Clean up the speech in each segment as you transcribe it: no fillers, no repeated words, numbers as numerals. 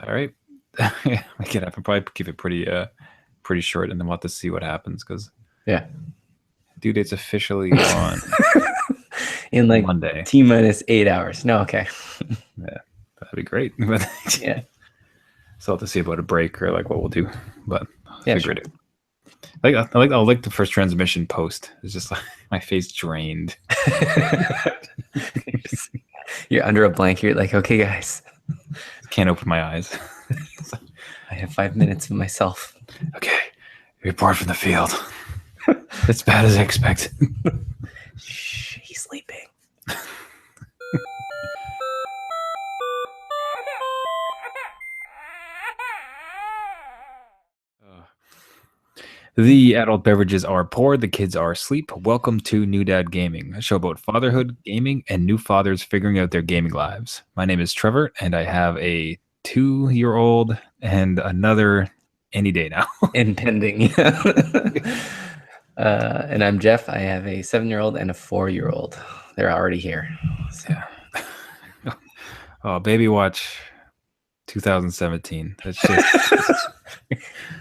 All right. I can probably keep it pretty short, and then we'll have to see what happens because Yeah. due date's officially on In like Monday. T minus 8 hours. No, okay. Yeah, that'd be great. But Yeah. still have to see about a break or like what we'll do. But I'll Yeah, figure sure. it out. I like the first transmission post. It's just like my face drained. You're under a blanket. You're like, okay, guys, Can't open my eyes. I have 5 minutes of myself. Okay, report from the field. It's bad as I expected. Shh, he's sleeping. The adult beverages are poured, the kids are asleep. Welcome to New Dad Gaming, a show about fatherhood, gaming, and new fathers figuring out their gaming lives. My name is Trevor, and I have a 2-year-old and another any day now. Impending. Yeah. And I'm Jeff. I have a 7-year-old and a 4-year-old. They're already here. So. Yeah. Oh, Baby Watch 2017. That's just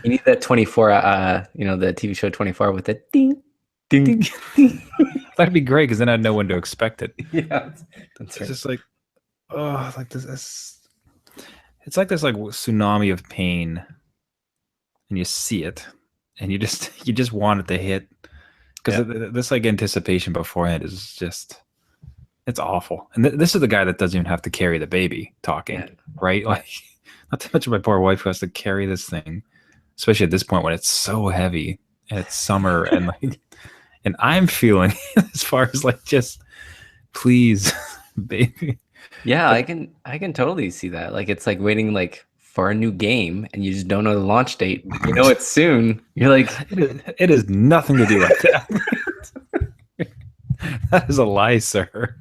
You need that 24, the TV show 24 with the ding, ding, ding. that'd be great because then I'd know when to expect it. Yeah, that's It's right. just like, oh, like this. It's like this like tsunami of pain, and you see it, and you just want it to hit because this like anticipation beforehand is just it's awful. And this is the guy that doesn't even have to carry the baby talking, Yeah. right? Like, not to mention my poor wife who has to carry this thing, especially at this point when it's so heavy and it's summer and like, and I'm feeling as far as like just please, baby. Yeah, Like, I can totally see that. Like it's like waiting like for a new game and you just don't know the launch date. You know it's soon. You're like, it is nothing to do with that. That is a lie, sir.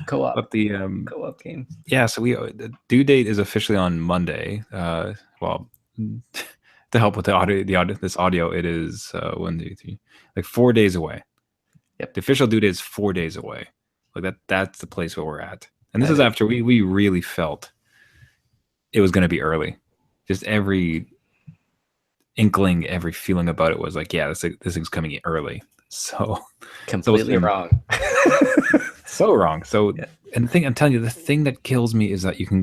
co-op, But the co-op game. yeah, so the due date is officially on Monday. Well, to help with this audio, it is 1, 2, 3, like 4 days away. Yep. The official due date is 4 days away. Like that's the place where we're at. And this That is is. after we really felt it was going to be early. Just every inkling, every feeling about it was like, yeah, this thing's coming early. So Completely wrong. so wrong. So Yeah. and the thing I'm telling you, the thing that kills me is that you can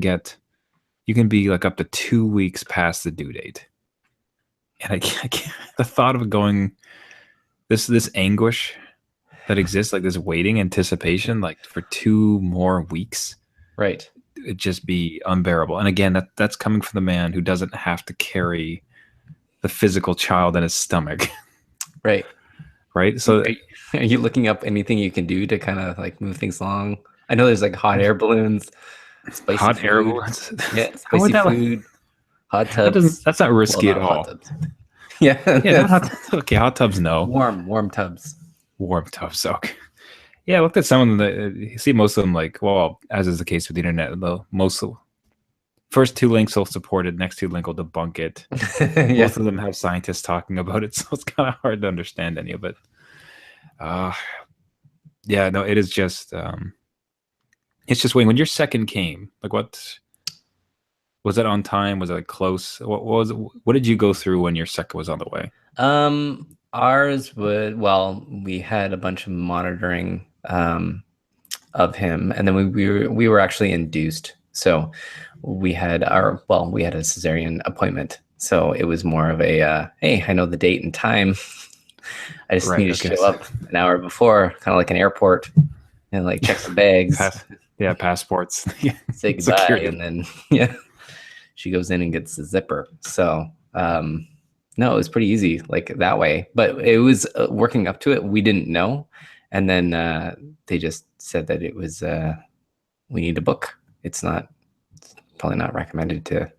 be like up to 2 weeks past the due date. And I can't the thought of going this anguish that exists, like this waiting anticipation, like for 2 more weeks, Right. it'd just be unbearable. And again, that's coming from the man who doesn't have to carry the physical child in his stomach. Right. Right. So Are you looking up anything you can do to kind of like move things along? I know there's like hot air balloons, spicy hot air food. balloons. Yeah, How would spicy that food, hot that doesn't tubs. that's not Well, risky at not hot all. tubs. Yeah, Yeah, not hot, okay, hot tubs no. warm tubs. Warm tubs, okay. Yeah, I looked at some of them. You see most of them like, well, as is the case with the internet, the most first two links will support it, next two link will debunk it. Yeah. Both of them have scientists talking about it, so it's kind of hard to understand any of it. Yeah, no, it is just it's just when your second came, like what was it on time? Was it like close? What did you go through when your second was on the way? Ours would, well, we had a bunch of monitoring of him, and then we were actually induced. So we had we had a cesarean appointment. So it was more of a hey, I know the date and time. I just need to show up an hour before, kind of like an airport, and like check the bags. Passports. Say goodbye, security. And then she goes in and gets the zipper. So no, it was pretty easy like that way, but it was working up to it. We didn't know. And then they just said that it was, we need a book. It's probably not recommended to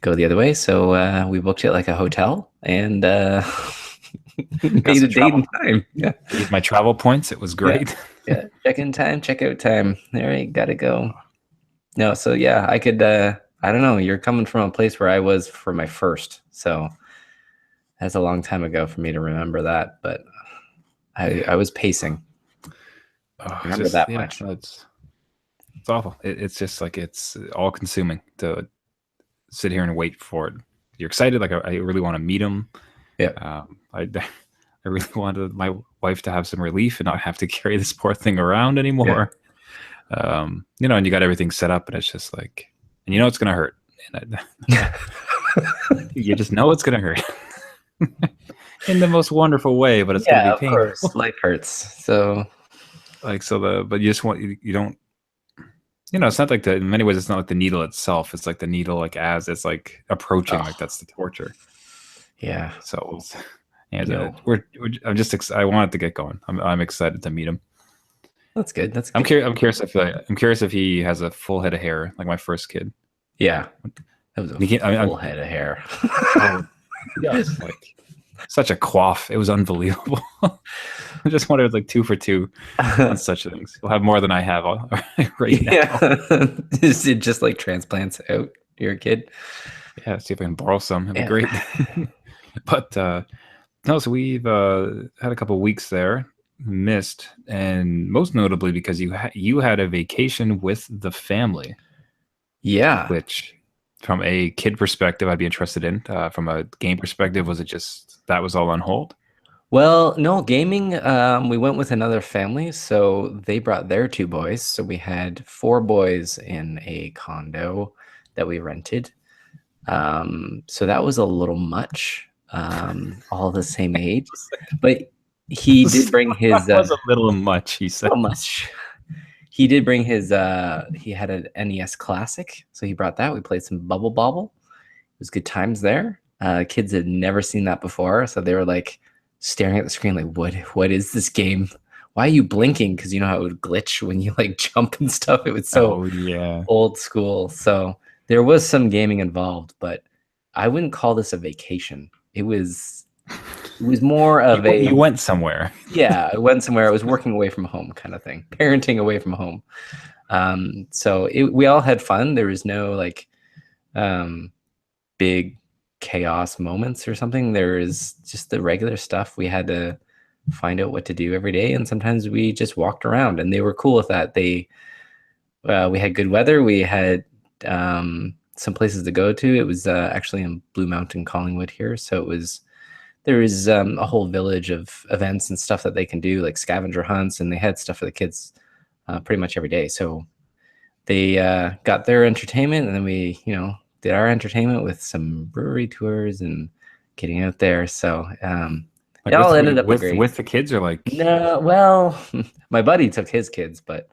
go the other way. So we booked it like a hotel and made a date and time. Yeah. Used my travel points. It was great. Yeah. Check-in time, check-out time. All right, gotta go. No, so yeah, I could, I don't know. You're coming from a place where I was for my first. So that's a long time ago for me to remember that, but I was pacing. Remember that much. It's awful. It's just like it's all consuming to sit here and wait for it. You're excited, like I really want to meet him. Yeah. I really wanted my wife to have some relief and not have to carry this poor thing around anymore. You know, and you got everything set up, and it's just like, and you know it's gonna hurt, and you just know it's gonna hurt in the most wonderful way, but it's gonna be Of painful. course, life hurts. So Like but you just want you don't. You know, it's not like in many ways, it's not like the needle itself. It's like the needle, like as it's like approaching, like that's the torture. Yeah. So, and I'm just, I want it to get going. I'm excited to meet him. That's good. That's I'm good. I'm curious if he has a full head of hair, like my first kid. Yeah. That was a full head of hair. Yes, like such a quaff. It was unbelievable. I just wanted like 2 for 2 on such things. You'll have more than I have right now. Yeah. Is it just like transplants out your kid? Yeah, see if I can borrow some. It'd be great. But no, so we've had a couple weeks there, missed, and most notably because you had a vacation with the family. Yeah. Which, from a kid perspective, I'd be interested in. From a game perspective, was it just that was all on hold? Well, no, gaming, we went with another family, so they brought their 2 boys. So we had 4 boys in a condo that we rented. So that was a little much, all the same age. But he did bring his That was a little much, he said. so much. He did bring his he had an NES Classic, so he brought that. We played some Bubble Bobble. It was good times there. Kids had never seen that before, so they were like staring at the screen like, what is this game? Why are you blinking? Because you know how it would glitch when you like jump and stuff. It was so old school. So there was some gaming involved, but I wouldn't call this a vacation. It was more of you went somewhere. Yeah, I went somewhere. I was working away from home kind of thing, parenting away from home. So we all had fun. There was no like big chaos moments or something. There is just the regular stuff. We had to find out what to do every day, and sometimes we just walked around, and they were cool with that. We had good weather. We had some places to go to. It was actually in Blue Mountain, Collingwood here, so there is a whole village of events and stuff that they can do, like scavenger hunts, and they had stuff for the kids pretty much every day. So they got their entertainment, and then we, did our entertainment with some brewery tours and getting out there. So it all ended up with the kids, or like no. Well, my buddy took his kids, but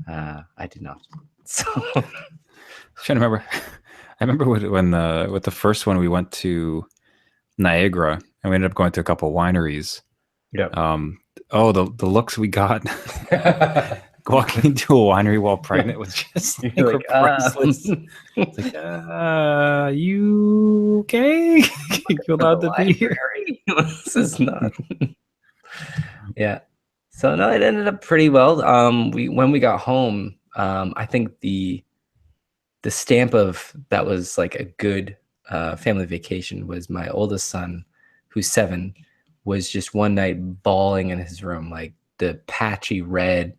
I did not. So trying to remember. I remember when with the first one we went to Niagara, and we ended up going to a couple wineries. Yeah. The looks we got walking into a winery while pregnant was just like priceless. It's like, you okay? You allowed to be here? This is not. Yeah. So no, it ended up pretty well. When we got home, I think the stamp of that was like a good family vacation was my oldest son, who's 7, was just one night bawling in his room, like the patchy red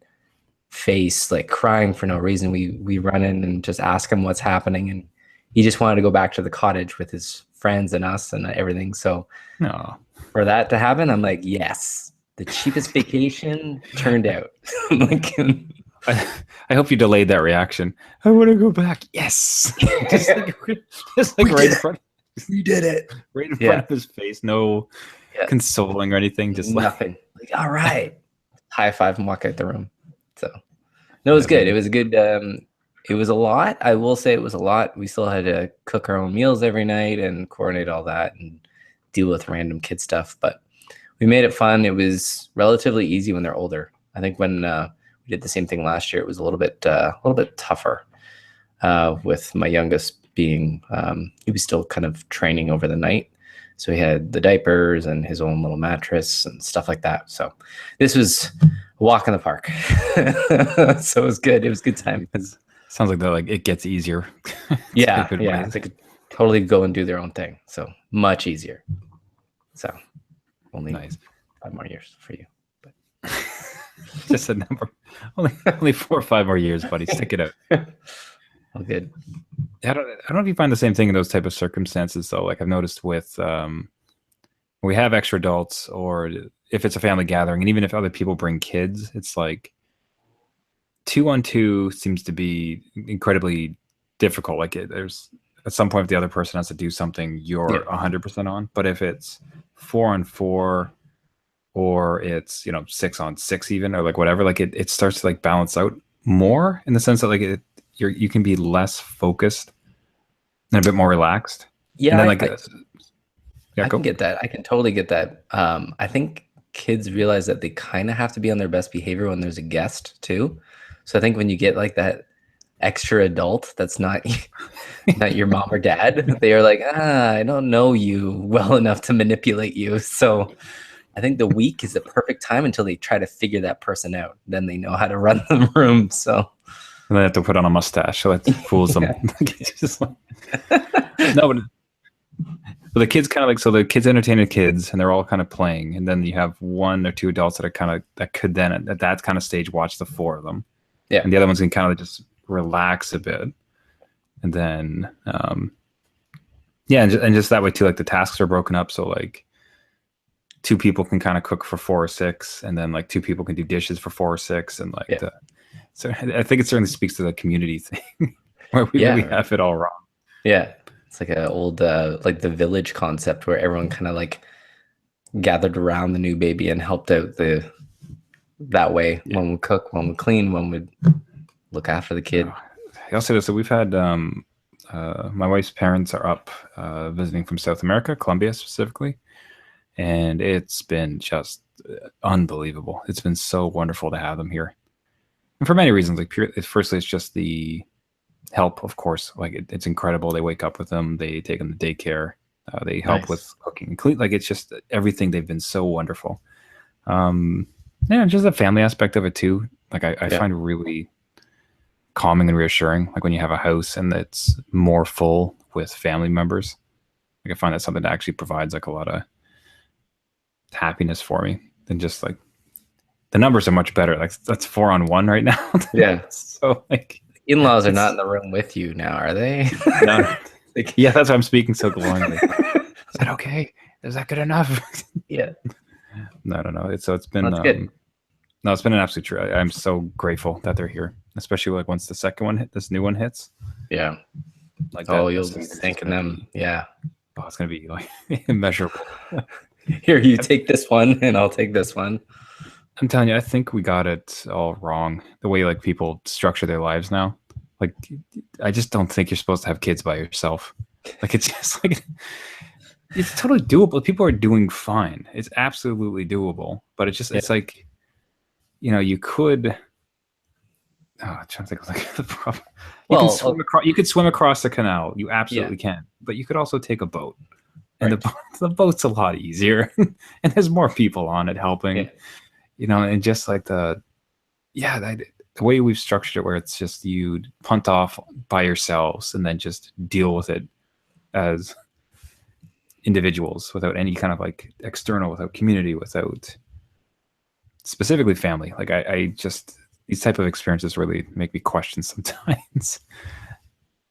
face, like crying for no reason. We run in and just ask him what's happening, and he just wanted to go back to the cottage with his friends and us and everything. So for that to happen, I'm like, yes, the cheapest vacation turned out. Like, I hope you delayed that reaction. I want to go back. Yes. just like right in front. We did it. Right in front of his face. No consoling or anything. Just nothing. Like, all right. High five and walk out the room. So no, it was good. It was a good. It was a lot. I will say it was a lot. We still had to cook our own meals every night and coordinate all that and deal with random kid stuff. But we made it fun. It was relatively easy when they're older. I think when we did the same thing last year, it was a little bit tougher. With my youngest being, he was still kind of training over the night. So he had the diapers and his own little mattress and stuff like that. So this was a walk in the park. So it was good. It was a good time. Sounds like it gets easier. Yeah. They could totally go and do their own thing. So much easier. So only 5 more years for you. But just a number. Only 4 or 5 more years, buddy. Stick it out. Oh, good. I don't know if you find the same thing in those type of circumstances though. Like I've noticed with we have extra adults, or if it's a family gathering, and even if other people bring kids, it's like 2-on-2 seems to be incredibly difficult. Like there's at some point if the other person has to do something, Yeah. you're 100% on. But if it's 4-on-4, or it's 6-on-6 even, or like whatever, like it starts to like balance out more in the sense that like you can be less focused and a bit more relaxed. And Yeah, then like yeah, I can go. get that. I can totally get that. I think kids realize that they kind of have to be on their best behavior when there's a guest too. So I think when you get like that extra adult that's not not your mom or dad, they are like, I don't know you well enough to manipulate you. So I think the week is the perfect time until they try to figure that person out. Then they know how to run the room. So And they have to put on a mustache so it fools them. yeah. It's just like, no, but the kids kind of like, so the kids entertain the kids and they're all kind of playing, and then you have 1 or 2 adults that are kind of that could then at that kind of stage watch the 4 of them, Yeah. and the other ones can kind of just relax a bit, and then yeah, and just that way too. Like the tasks are broken up, so like 2 people can kind of cook for 4 or 6, and then like 2 people can do dishes for 4 or 6, and like Yeah. so I think it certainly speaks to the community thing where we Yeah. have it all wrong. Yeah. It's like an old like the village concept where everyone kind of like gathered around the new baby and helped out the that way. Yeah. One would cook, one would clean, one would look after the kid. I also so we've had my wife's parents are up visiting from South America, Colombia specifically, and it's been just unbelievable. It's been so wonderful to have them here, and for many reasons. Like, firstly, it's just the help, of course. Like, it's incredible. They wake up with them, they take them to daycare, they help Nice. with cooking and clean. Like, it's just everything. They've been so wonderful. Um, yeah, just the family aspect of it too. Like, I Yeah. find really calming and reassuring. Like when you have a house and it's more full with family members. Like I find that something that actually provides like a lot of happiness for me than just like the numbers are much better. Like that's 4-on-1 right now. Yeah. So like In-laws are not it's in the room with you now, are they? not. Like, Yeah, that's why I'm speaking so glowingly. Is that okay? Is that good enough? yeah. No, no, no. It's been That's good. no, it's been an absolute treat. I'm so grateful that they're here, especially like once the second one hit, this new one hits. Yeah. Like Oh, that. you'll That's be just thanking gonna them. be. Yeah. Oh, it's gonna be like immeasurable. Here, you take this one and I'll take this one. I'm telling you, I think we got it all wrong. The way like people structure their lives now. Like, I just don't think you're supposed to have kids by yourself. Like, it's just like it's totally doable. People are doing fine. It's absolutely doable. But it's just Yeah. it's like, you could. Oh, I'm trying to think of like the problem. You can Well, swim across. You could swim across the canal. You yeah. absolutely can. But you could also take a boat, and Right. the boat's a lot easier, and there's more people on it Yeah. helping. And just like yeah, the way we've structured it, where it's just you punt off by yourselves and then just deal with it as individuals without any kind of like external, without community, without specifically family. Like I just these type of experiences really make me question sometimes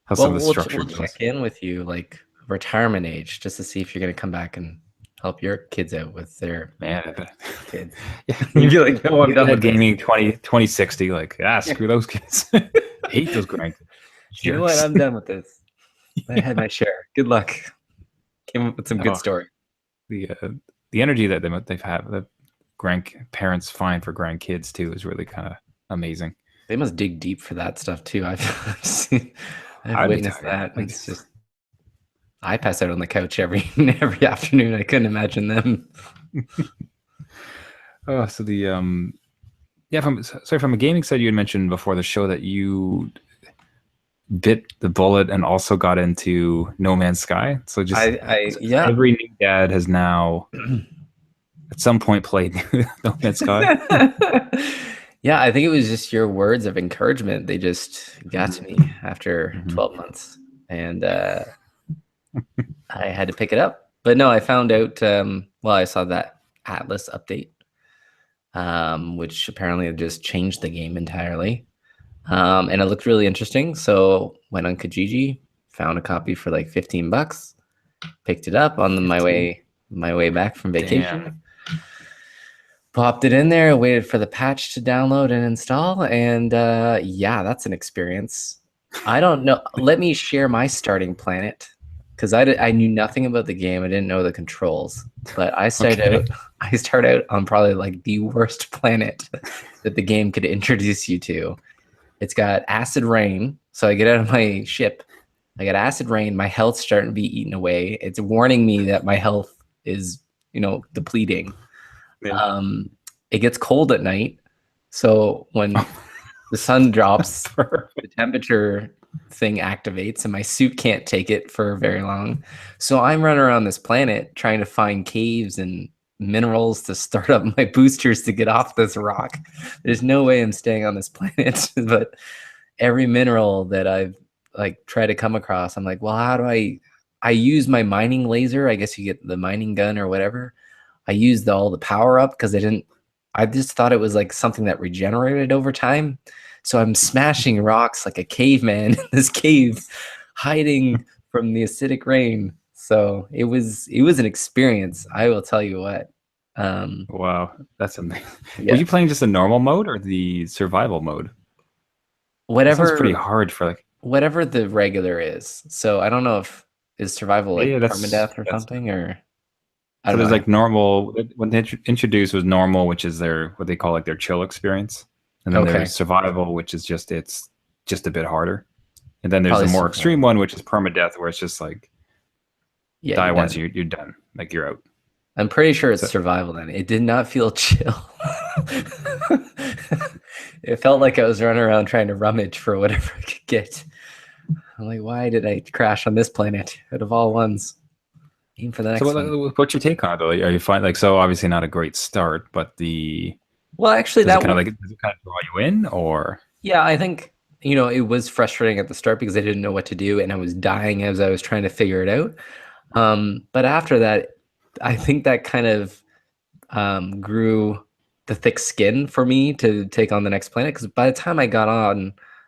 how some Well, of the structure we'll goes. check in with you like retirement age just to see if you're going to come back and help your kids out with their Man, kids. yeah, You'd be like, no, I'm new done dad with this. gaming 2060. Like, Yeah. screw those kids. Hate those grandkids. You know what? Jerks. I'm done with this. I had my share. Good luck. Came up with some good Oh, story. the energy that they've had, that grandparents find for grandkids too, is really kind of amazing. They must dig deep for that stuff too. I've I'd be witnessed tired. that. Like, It's just I pass out on the couch every afternoon. I couldn't imagine them. oh, so the yeah, from a gaming side, you had mentioned before the show that you bit the bullet and also got into No Man's Sky. So just Yeah. every new dad has now at some point played No Man's Sky. Yeah, I think it was just your words of encouragement. They just got to me after Mhm. 12 months. And I had to pick it up. But no, I found out, I saw that Atlas update, which apparently just changed the game entirely. And it looked really interesting. So went on Kijiji, found a copy for like $15, picked it up on $15. my way back from Damn. vacation, popped it in there, waited for the patch to download and install, and yeah, that's an experience. I don't know. Let me share my starting planet because I knew nothing about the game. I didn't know the controls, but Okay. I start out on probably like the worst planet that the game could introduce you to. It's got acid rain. So I get out of my ship. I got acid rain. My health's starting to be eaten away. It's warning me that my health is, depleting. Yeah. Um, it gets cold at night. So when the sun drops, the temperature thing activates and my suit can't take it for very long. So I'm running around this planet trying to find caves and minerals to start up my boosters to get off this rock. There's no way I'm staying on this planet, but every mineral that I've like tried to come across, I'm like, well, how do I use my mining laser? I guess you get the mining gun or whatever. I used all the power up because I just thought it was like something that regenerated over time. So I'm smashing rocks like a caveman in this cave, hiding from the acidic rain. So it was an experience. I will tell you what. Um, Wow, that's amazing. Were yeah, you playing just the normal mode or the survival mode? That sounds pretty whatever hard for like. whatever the regular is. So I don't know if is survival Yeah, like yeah, permadeath or that's something, or I so don't know. there's like normal. When they introduced was normal, which is their what they call like their chill experience, and then there's Okay, survival, which is it's just a bit harder, and then there's probably a more extreme survival. one, which is permadeath, where it's just like Yeah, die you're once, done. you're done, like you're out. I'm pretty sure it's So survival then. It did not feel chill. It felt like I was running around trying to rummage for whatever I could get. I'm like, why did I crash on this planet out of all ones? Aim for the so next one. what's your take on it though? Are you fine? Like so obviously not a great start, but the Well, actually, does it kind of like does it kind of draw you in or yeah, I think, it was frustrating at the start because I didn't know what to do and I was dying as I was trying to figure it out. But after that, I think that kind of grew the thick skin for me to take on the next planet. Because by the time I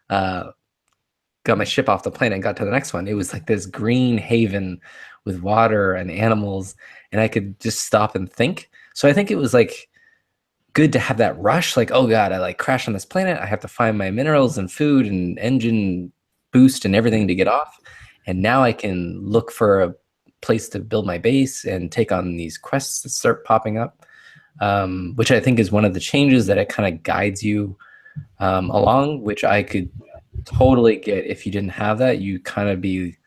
uh, got my ship off the planet and got to the next one, it was like this green haven with water and animals, and I could just stop and think. So I think it was like good to have that rush, like, oh God, I like crashed on this planet. I have to find my minerals and food and engine boost and everything to get off. And now I can look for a place to build my base and take on these quests that start popping up, which I think is one of the changes that it kind of guides you along, which I could totally get if you didn't have that. You kind of be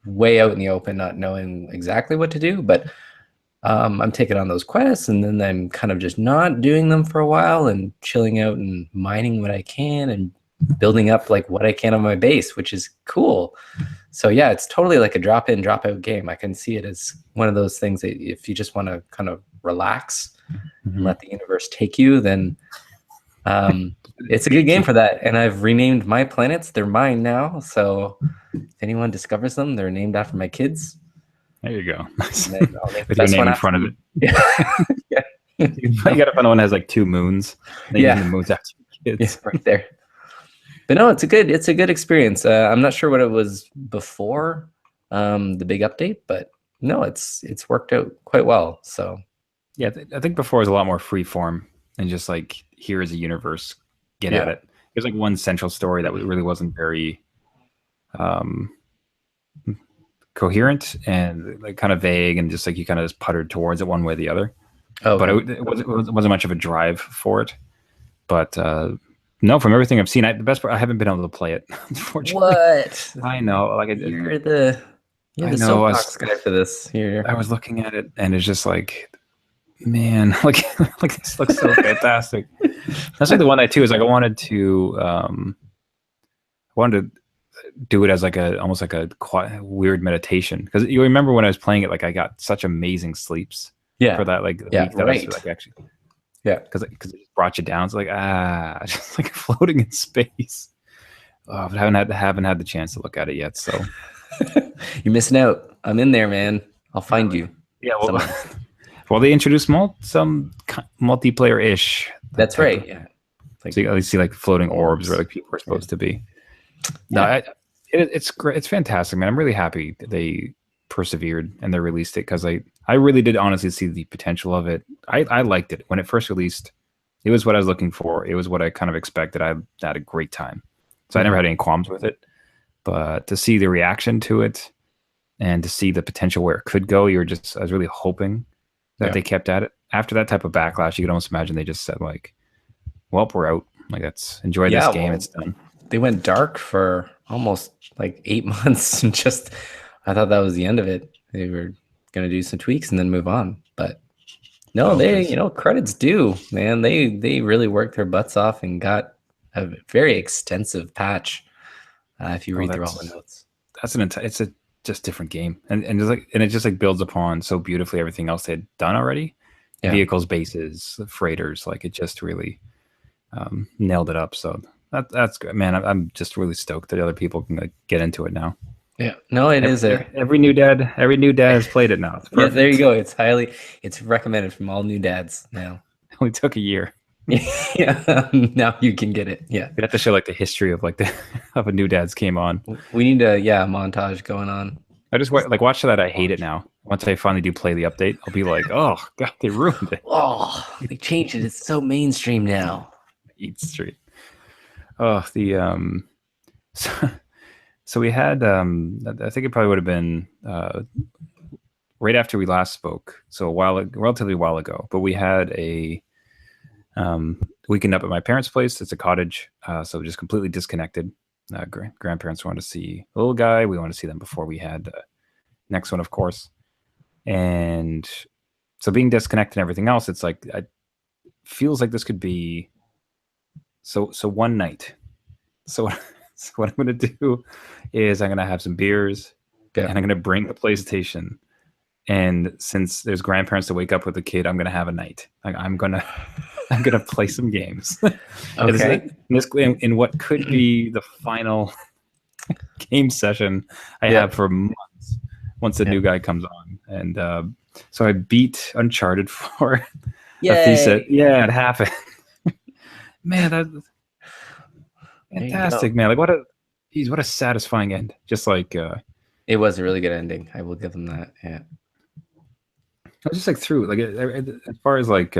way out in the open, not knowing exactly what to do. But I'm taking on those quests and then I'm kind of just not doing them for a while and chilling out and mining what I can and building up like what I can on my base, which is cool. So yeah, it's totally like a drop in, drop out game. I can see it as one of those things that if you just want to kind of relax and Mhm. let the universe take you, then um, it's a good Take game you? for that. And I've renamed my planets. They're mine now. So if anyone discovers them, they're named after my kids. There you go. Nice. And then I'll name the With your best one name in after front of it. me. Yeah. Yeah. You gotta find the one that has like two moons, naming the Yeah. moons after your Yeah. kids. Right there. But no, it's a good experience. I'm not sure what it was before the big update, but no, it's worked out quite well. So Yeah, I think before it was a lot more free form and just like here is a universe, get at yeah. it. There's like one central story that really wasn't very um, coherent and like kind of vague and just like you kind of just puttered towards it one way or the other. But Okay. it wasn't much of a drive for it. But no, from everything I've seen, the best part I haven't been able to play it. Unfortunately, What? I know. Like You're the you're I the know. soapbox guy for this. I You're was looking at it and it's just like, man, like this looks so fantastic. That's like the one I too is like I wanted to do it as like a almost like a weird meditation because you remember when I was playing it, like I got such amazing sleeps for yeah. that like Yeah, week that I was right. like actually Yeah. because it just brought you down. It's like just like floating in space. Oh, but I haven't had the chance to look at it yet. So You're missing out. I'm in there, man. I'll find yeah, you yeah. Well, someday. well, they introduced some multiplayer ish that That's type right. of Yeah. Like, So you at least see like floating orbs where orbs. like people are Yeah. supposed to be. No, Yeah. it's great. It's fantastic, man. I'm really happy that they persevered and they released it because I really did honestly see the potential of it. I liked it when it first released. It was what I was looking for. It was what I kind of expected. I had a great time. So I never Mhm. had any qualms with it. But to see the reaction to it and to see the potential where it could go, I was really hoping that Yeah. they kept at it. After that type of backlash, you could almost imagine they just said like, "Well, we're out. Like, let's enjoy this Yeah. game. Well, It's done." they went dark for almost like 8 months and just I thought that was the end of it. They were gonna do some tweaks and then move on. But no, Oh, they, because credits due, man. They really worked their butts off and got a very extensive patch. If you oh, read through all the notes. it's a just different game, and it's like and it just like builds upon so beautifully everything else they had done already, Yeah. vehicles, bases, freighters. Like it just really nailed it up. So that's good, man. I'm just really stoked that other people can like, get into it now. Yeah. No, it is a Every new dad has played it now. It's yeah, there you perfect. go. It's recommended from all new dads now. It only took a year. Yeah. Now you can get it. Yeah. We'd have to show like the history of like the of a new dad's came on. We need a montage going on. I just like watch that. I hate it now. Once I finally do play the update, I'll be like, oh god, they ruined it. Oh, they changed it. It's so mainstream now. Eat Street. Oh, the so, so we had I think it probably would have been right after we last spoke, so relatively while ago. But we had a weekend up at my parents' place. It's a cottage, so just completely disconnected. Grandparents wanted to see the little guy. We wanted to see them before we had next one, of course. And so being disconnected and everything else, it's like it feels like this could be so one night. So, so what I'm gonna do is I'm gonna have some beers Yeah. and I'm gonna bring the PlayStation. And since there's grandparents to wake up with the kid, I'm gonna have a night. Like I'm gonna play some games. Okay. in what could be the final game session I Yeah. have for months once the Yeah. new guy comes on. And so I beat Uncharted for a Yay. thesis. Yeah, it happened. Man, that's There you go. fantastic, man. Like what a satisfying end. Just like It was a really good ending. I will give them that. Yeah. I was just like through like as far as like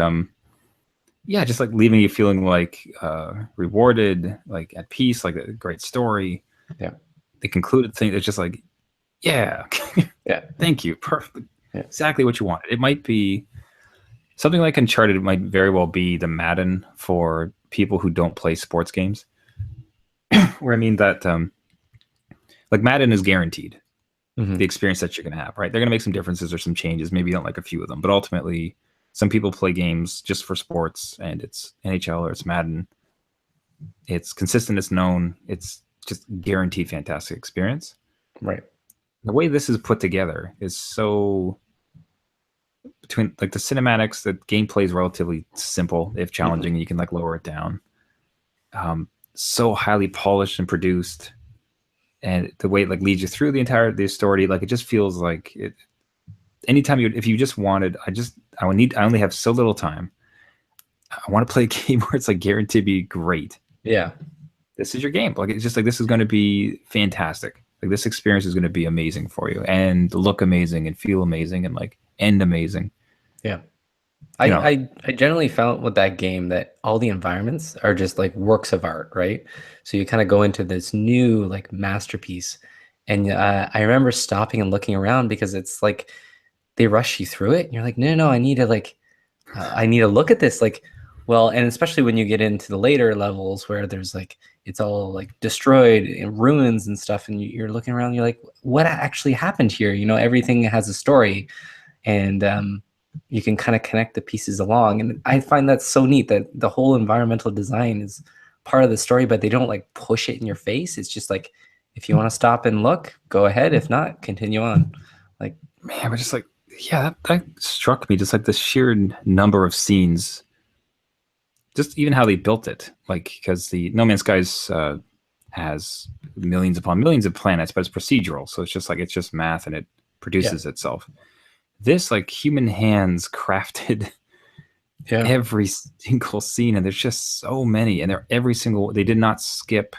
yeah, just like leaving you feeling like rewarded, like at peace, like a great story. Yeah. The concluded thing is just like, yeah, Yeah. thank you, perfect, Yeah. exactly what you wanted. It might be something like Uncharted. It might very well be the Madden for people who don't play sports games. Where I mean that like Madden is guaranteed Mhm. the experience that you're going to have, right? They're going to make some differences or some changes. Maybe you don't like a few of them, but ultimately, some people play games just for sports, and it's NHL or it's Madden. It's consistent, it's known, it's just guaranteed fantastic experience. Right. The way this is put together is so between like the cinematics, the gameplay is relatively simple, if challenging, and you can like lower it down. So highly polished and produced, and the way it like leads you through the story, like it just feels like it. Anytime if you just wanted, I only have so little time. I want to play a game where it's like guaranteed to be great. Yeah. This is your game. Like it's just like this is going to be fantastic. Like this experience is going to be amazing for you and look amazing and feel amazing and like end amazing. Yeah. You know, I generally found with that game that all the environments are just like works of art, right? So you kind of go into this new like masterpiece. And I remember stopping and looking around because it's like they rush you through it. And you're like, no, no, I need to like, I need to look at this. Like, well, and especially when you get into the later levels where there's like, it's all like destroyed and ruins and stuff. And you're looking around, you're like, what actually happened here? You know, everything has a story. And, you can kind of connect the pieces along. And I find that so neat that the whole environmental design is part of the story, but they don't like push it in your face. It's just like, if you want to stop and look, go ahead. If not, continue on. Like, man, but just like, yeah, that struck me. Just like the sheer number of scenes, just even how they built it. Like, because the No Man's Skies has millions upon millions of planets, but it's procedural. So it's just math and it produces itself. This like human hands crafted Yeah. every single scene, and there's just so many, and they did not skip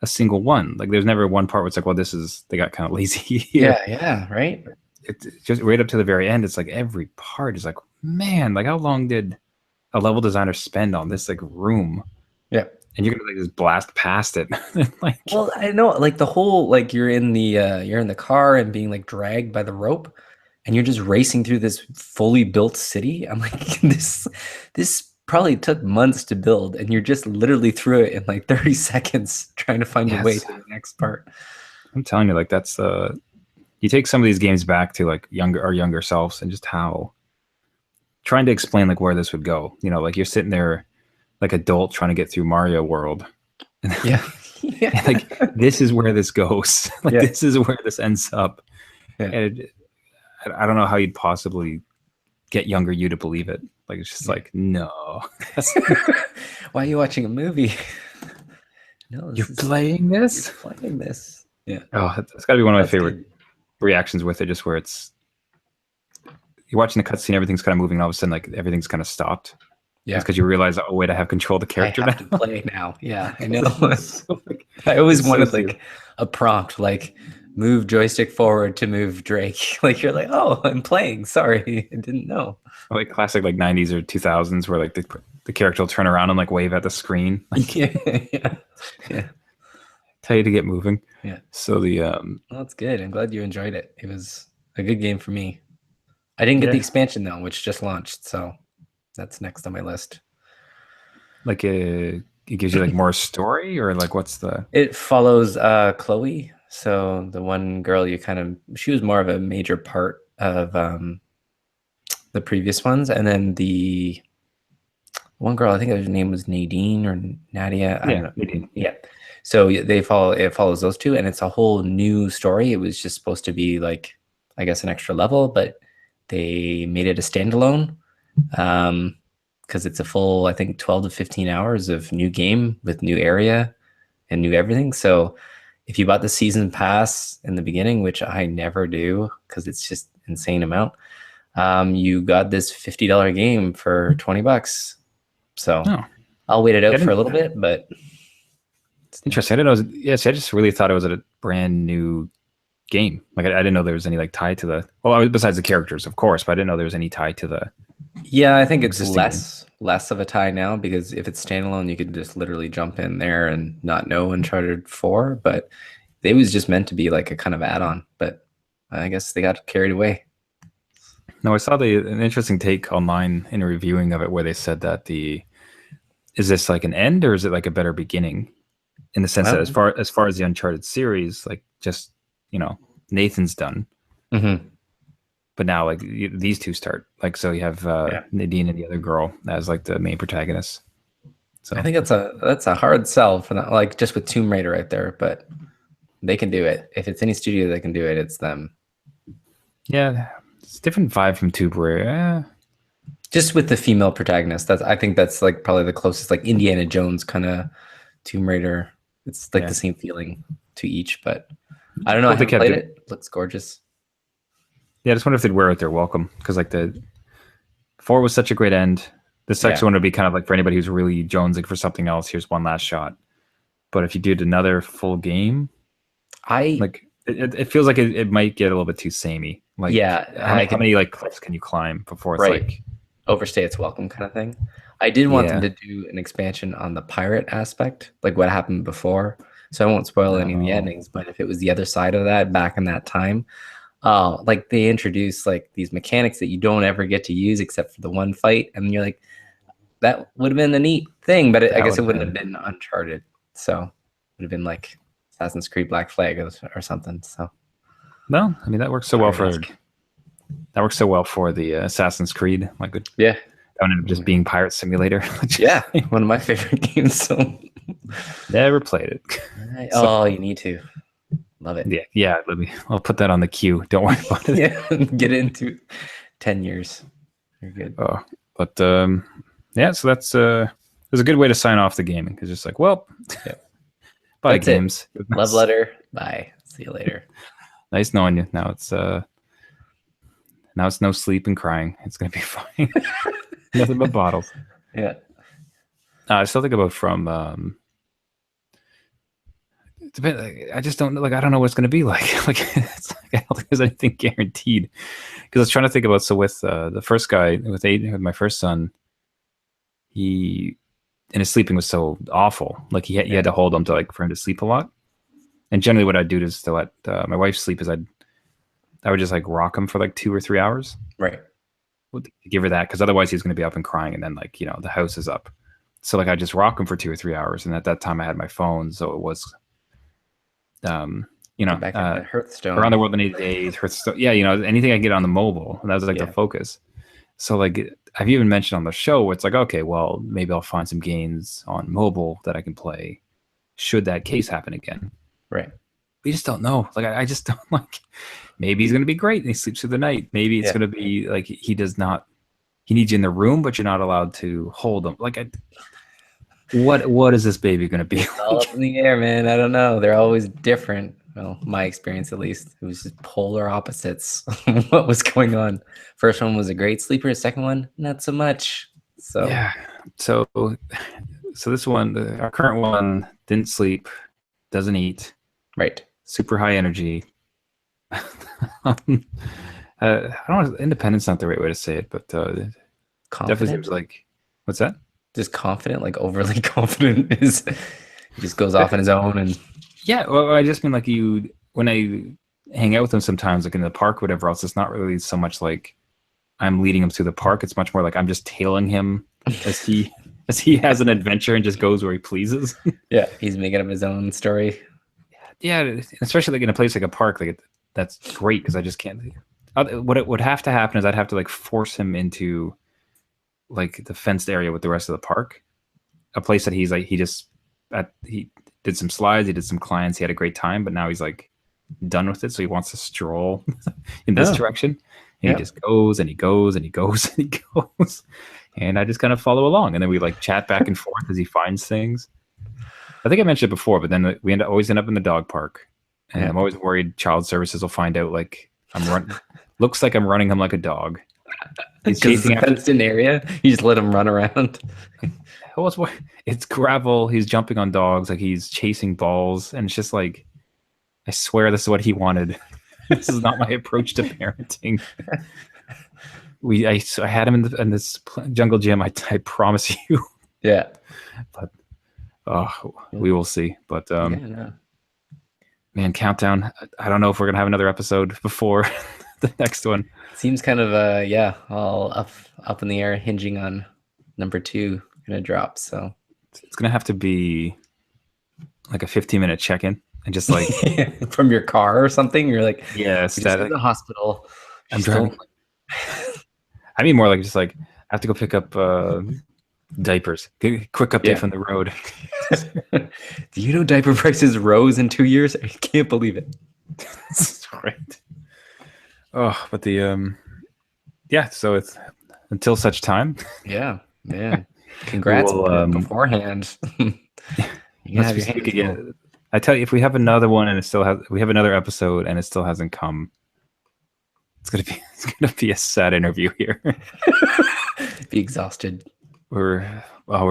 a single one. Like there's never one part where it's like, well, they got kind of lazy here. Yeah, yeah, right? It's just right up to the very end. It's like every part is like, man, like how long did a level designer spend on this like room? Yeah. And you're gonna like just blast past it. Like, Well, I know like the whole like you're in the car and being like dragged by the rope and you're just racing through this fully built city. I'm like this probably took months to build and you're just literally through it in like 30 seconds trying to find your way yes, to the next part. I'm telling you, like that's you take some of these games back to like younger selves and just how trying to explain like where this would go. You know, like you're sitting there like adult trying to get through Mario World. And Yeah. and Yeah. like this is where this goes. Like Yeah. this is where this ends up. Yeah. And I don't know how you'd possibly get younger you to believe it. Like it's just Yeah. like no, Why are you watching a movie? No, you're this is playing you're this. playing this. Yeah. Oh, that's got to be one of my That's favorite good. reactions with it. Just where it's you're watching the cutscene, everything's kind of moving, and all of a sudden like everything's kind of stopped. It's Yeah. because you realize, oh wait, I have control of the I character have to now. play now. Yeah, I know. So, like, I always it's so wanted stupid. like a prompt, like move joystick forward to move Drake. Like you're like, oh, I'm playing. Sorry, I didn't know. Like classic like 90s or 2000s where like the character will turn around and like wave at the screen, like Yeah, yeah, yeah, tell you to get moving. yeah. So the Well, that's good. I'm glad you enjoyed it. It was a good game for me. I didn't get the yeah, expansion though, which just launched, so that's next on my list. like it gives you like more story or like what's the It follows Chloe. So the one girl you kind of she was more of a major part of the previous ones, and then the one girl, I think her name was Nadine or Nadia. I don't yeah know. they did Yeah. So it follows those two, and it's a whole new story. It was just supposed to be like, I guess, an extra level, but they made it a standalone. Because it's a full, I think, 12 to 15 hours of new game with new area and new everything. So if you bought the season pass in the beginning, which I never do because it's just insane amount, you got this $50 game for $20. So oh I'll wait it yeah, out I for a didn't little bit, but yeah. interesting. I didn't know. Yes, I just really thought it was a brand new game. Like I didn't know there was any like tie to the. Well, besides the characters, of course, but I didn't know there was any tie to the Yeah, I think it's existing game. less of a tie now because if it's standalone, you could just literally jump in there and not know Uncharted 4, but it was just meant to be like a kind of add-on, but I guess they got carried away. No, I saw an interesting take online in a reviewing of it where they said that the is this like an end or is it like a better beginning in the sense that Well, as far as the Uncharted series, like just you know Nathan's done, mhm. but now like these two start like so you have Yeah. Nadine and the other girl as like the main protagonists. I So think that's a hard sell for that, like just with Tomb Raider right there, but they can do it. If it's any studio that can do it, it's them. yeah, it's a different vibe from Tomb Raider. Just with the female protagonist, I think that's like probably the closest like Indiana Jones kind of Tomb Raider. It's like Yeah, the same feeling to each, but I don't know. I well they haven't kept played it. it. Looks gorgeous. Yeah, I just wonder if they'd wear out their welcome because like the four was such a great end. This Yeah. actually one would be kind of like for anybody who's really jonesing for something else. Here's one last shot. But if you did another full game, I like it feels like it might get a little bit too samey. Like yeah, how I many how could many like cliffs can you climb before it's right like overstay its welcome kind of thing. I did want them yeah to do an expansion on the pirate aspect, like what happened before. So I won't spoil any of the no endings, but if it was the other side of that back in that time, like they introduced like these mechanics that you don't ever get to use except for the one fight, and you're like, that would have been a neat thing, but I that guess would it have wouldn't have been been Uncharted. So it would have been like Assassin's Creed Black Flag or something. So no. I mean pirate-esque. that works so well for the Assassin's Creed. Like that Yeah. would end up just being Pirate Simulator. Yeah. One of my favorite games. So Never played it. right. So Oh, you need to. Love it. yeah. I'll put that on the queue. Don't worry about it. Yeah. Get into 10 years. You're good. Oh, but yeah. So that's a good way to sign off the gaming because it's like, well, Yeah. bye That's it. games. It was Love nice, letter. Bye. See you later. nice knowing you. Now it's no sleep and crying. It's gonna be fine. Nothing but bottles. Yeah. I still think about from. I just don't like. I don't know what it's going to be like. Like, it's like I don't think there's anything guaranteed. Because I was trying to think about. So with the first guy with my first son, he and his sleeping was so awful. Like you had to hold him to like for him to sleep a lot. And generally, what I'd do is to let my wife sleep is I would just like rock him for like 2 or 3 hours. Right. Give her that because otherwise he's going to be up and crying, and then like the house is up. So like I just rock him for 2 or 3 hours, and at that time I had my phone, so it was Back at the Hearthstone. Around the World in 80 Days, Hearthstone. Yeah, anything I get on the mobile, and that was like the focus. So like I've even mentioned on the show where it's like, okay, well maybe I'll find some games on mobile that I can play should that case happen again. Right. We just don't know. Like I just don't like. Maybe he's going to be great and he sleeps through the night. Maybe it's going to be like he does not. He needs you in the room, but you're not allowed to hold him. Like, what is this baby going to be? It's all up in the air, man. I don't know. They're always different. Well, my experience at least, it was just polar opposites. What was going on? First one was a great sleeper. Second one, not so much. So yeah. So this one, our current one, didn't sleep, doesn't eat. Right. Super high energy. I don't know. Independent's not the right way to say it, but definitely seems like. What's that? Just confident, like overly confident. He just goes off on his own and. Yeah, well, I just mean like when I hang out with him sometimes, like in the park, whatever else. It's not really so much like I'm leading him through the park. It's much more like I'm just tailing him as he has an adventure and just goes where he pleases. Yeah, he's making up his own story. Yeah, especially like in a place like a park, like that's great because I just can't. What it would have to happen is I'd have to like force him into like the fenced area with the rest of the park, a place that he's like he did some slides, he did some climbs, he had a great time, but now he's like done with it, so he wants to stroll in this direction, and he just goes and he goes and he goes and he goes, and I just kind of follow along, and then we like chat back and forth as he finds things. I think I mentioned it before, but then we always end up in the dog park, and I'm always worried child services will find out like looks like I'm running him like a dog. He's chasing after fenced-in area. You just let him run around. It's gravel. He's jumping on dogs, like he's chasing balls, and it's just like, I swear this is what he wanted. This is not my approach to parenting. I had him in this jungle gym. I promise you. Yeah. But we will see. But man, countdown. I don't know if we're gonna have another episode before the next one. Seems kind of all up in the air, hinging on number 2 gonna drop. So it's gonna have to be like a 15-minute check-in and just like from your car or something. You're like, yeah, static. The hospital. I'm driving. I mean more like just like I have to go pick up diapers. Quick update from the road. Do you know diaper prices rose in 2 years? I can't believe it. That's right. Oh, but so it's until such time. Yeah, man. Congrats beforehand. You have your hands again. I tell you, if we have another one and we have another episode and it still hasn't come, it's gonna be a sad interview here. Be exhausted. We're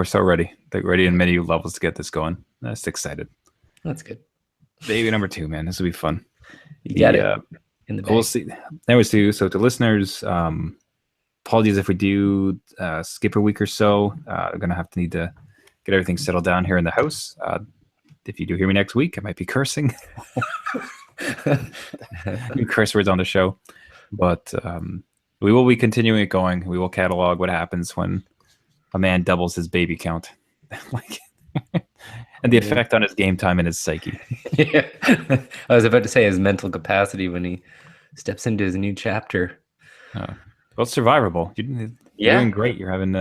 so ready. Like ready in many levels to get this going. That's excited. That's good. Baby number 2, man. This will be fun. You got it. In the bag. We'll see. Anyways, so to listeners, apologies if we do skip a week or so. I'm gonna need to get everything settled down here in the house. If you do hear me next week, I might be cursing. New curse words on the show, but we will be continuing it going. We will catalog what happens when a man doubles his baby count, and the effect on his game time and his psyche. Yeah. I was about to say his mental capacity when he steps into his new chapter. Well, it's survivable. You're doing great. You're having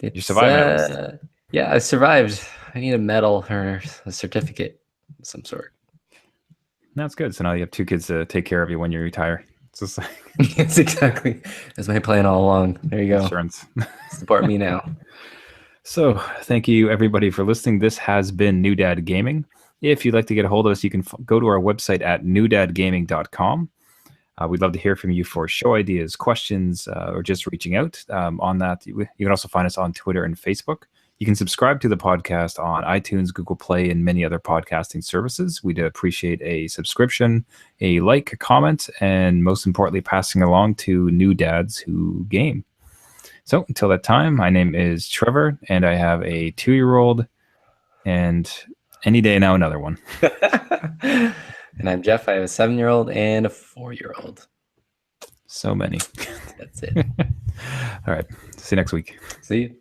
you're surviving. Yeah, I survived. I need a medal or a certificate of some sort. That's good. So now you have 2 kids to take care of you when you retire. It's just like yes, exactly. That's my plan all along. There you go. Insurance. Support me now. So thank you everybody for listening. This has been New Dad Gaming. If you'd like to get a hold of us, you can go to our website at newdadgaming.com. We'd love to hear from you for show ideas, questions, or just reaching out. On that, you can also find us on Twitter and Facebook. You can subscribe to the podcast on iTunes, Google Play, and many other podcasting services. We'd appreciate a subscription, a like, a comment, and most importantly, passing along to new dads who game. So until that time, my name is Trevor, and I have a 2-year-old, and any day now, another one. And I'm Jeff. I have a 7-year-old and a 4-year-old. So many. That's it. All right. See you next week. See you.